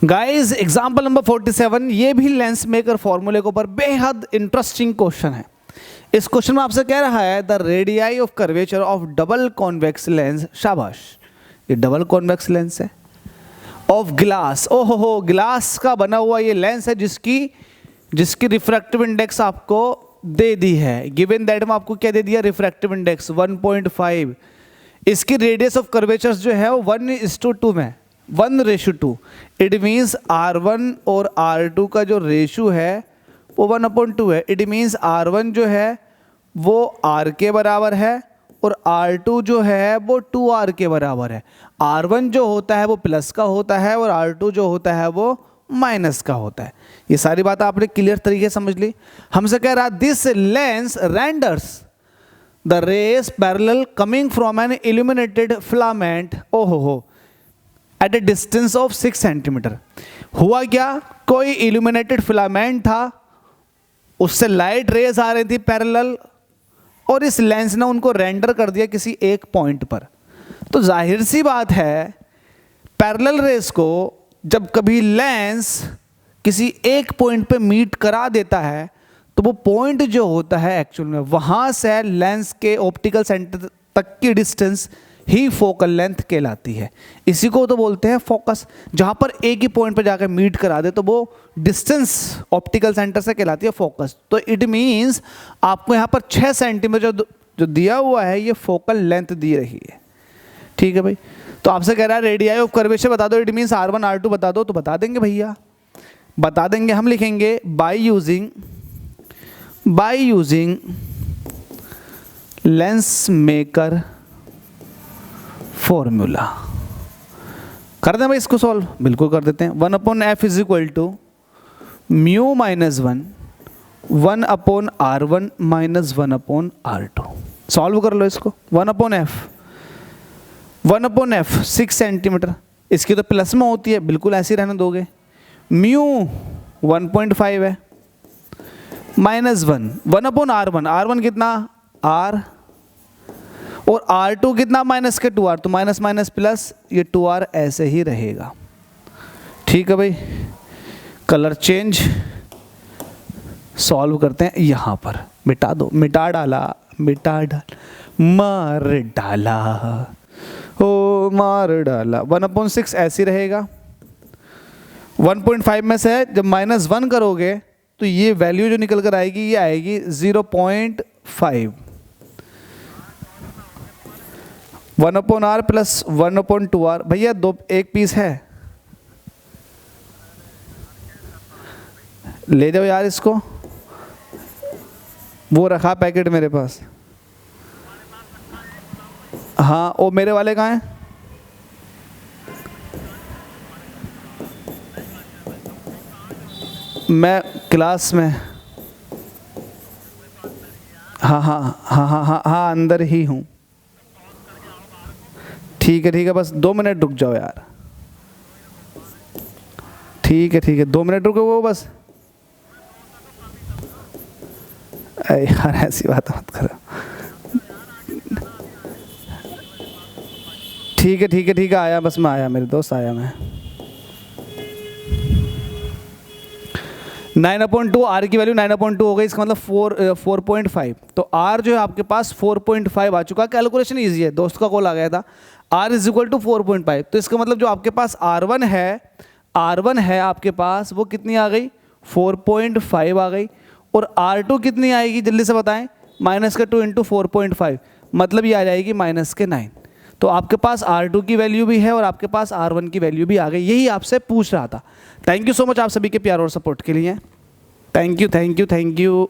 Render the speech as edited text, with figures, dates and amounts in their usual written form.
Guys example number 47, ये भी lens maker फॉर्मूले के ऊपर बेहद इंटरेस्टिंग क्वेश्चन है। इस क्वेश्चन में आपसे कह रहा है the radii of curvature of double convex lens, शाबाश, ये डबल कॉन्वेक्स लेंस है, ऑफ ग्लास, ओहो हो, ग्लास का बना हुआ ये लेंस है जिसकी रिफ्रैक्टिव इंडेक्स आपको दे दी है, गिवन दैट में आपको क्या दे दिया, रिफ्रैक्टिव इंडेक्स 1.5। इसकी रेडियस ऑफ कर्वेचर्स जो है वो 1:2 में, 1:2। इट मीन्स R1 और R2 का जो रेशो है वो 1/2 है। इट मीन्स R1 जो है वो R के बराबर है और R2 जो है वो 2R के बराबर है। R1 जो होता है वो प्लस का होता है और R2 जो होता है वो माइनस का होता है। ये सारी बात आपने क्लियर तरीके से समझ ली। हमसे कह रहा this lens renders the rays parallel coming from an illuminated filament, ओहो हो, at a distance of 6 centimetre. हुआ क्या, कोई इल्यूमिनेटेड फिलामेंट था, उससे लाइट रेज आ रही थी पैरेलल, और इस लेंस ने उनको रेंडर कर दिया किसी एक पॉइंट पर। तो जाहिर सी बात है पैरेलल रेज को जब कभी लेंस किसी एक पॉइंट पे मीट करा देता है तो वो पॉइंट जो होता है एक्चुअल में वहाँ से लेंस के ऑप्टिकल सेंटर तक की डिस्टेंस ही फोकल लेंथ कहलाती है। इसी को तो बोलते हैं फोकस। जहाँ पर एक ही पॉइंट पर जाकर मीट करा दे तो वो डिस्टेंस ऑप्टिकल सेंटर से कहलाती है फोकस। तो इट मीन्स आपको यहाँ पर 6 सेंटीमीटर जो दिया हुआ है ये फोकल लेंथ दी रही है। ठीक है भाई। तो आपसे कह रहा है रेडियाई ऑफ कर्वेचर बता दो, इट मीन्स R1 R2 बता दो, तो बता देंगे भैया, बता देंगे। हम लिखेंगे by using lens maker formula. कर दें भाई इसको सॉल्व, बिल्कुल कर देते हैं। 1/f is equal to mu minus 1/R1 minus 1/R2। Solve कर लो इसको। 1/f 6 सेंटीमीटर, इसकी तो प्लस में होती है, बिल्कुल ऐसे ही रहने दोगे। म्यू 1.5 है, माइनस 1/R1, R1 कितना R, और R2 कितना माइनस के 2R, तो माइनस माइनस प्लस, ये 2R ऐसे ही रहेगा। ठीक है भाई, कलर चेंज, सॉल्व करते हैं। यहाँ पर मिटा दो, मिटा डाला, मार डाला, ओ मार डाला। 1/6 ऐसे रहेगा। 1.5 में से जब -1 करोगे तो ये वैल्यू जो निकल कर आएगी ये आएगी 0.5। 1/R plus 1/2R। भैया एक पीस है, ले जाओ यार इसको, वो रखा पैकेट मेरे पास। हाँ, वो मेरे वाले कहाँ हैं? मैं क्लास में, हाँ, अंदर ही हूँ। ठीक है, बस 2 मिनट रुक जाओ यार। ठीक है, 2 मिनट रुको वो बस। अरे यार ऐसी बात मत करो। ठीक है, आया, बस मैं आया, मेरे दोस्त आया मैं। 9/2 R की वैल्यू 9/2 हो गई, इसका मतलब 4.5। तो R जो है आपके पास 4.5 आ चुका। कैलकुलेशन ईजी है, दोस्त का कॉल आ गया था। R इज इक्वल टू 4.5, तो इसका मतलब जो आपके पास R1 है आपके पास, वो कितनी आ गई, 4.5 आ गई। और R2 कितनी आएगी जल्दी से बताएं, -2 × 4.5, मतलब ये आ जाएगी -9। तो आपके पास R2 की वैल्यू भी है और आपके पास R1 की वैल्यू भी आ गई। यही आपसे पूछ रहा था। थैंक यू सो मच आप सभी के प्यार और सपोर्ट के लिए। Thank you.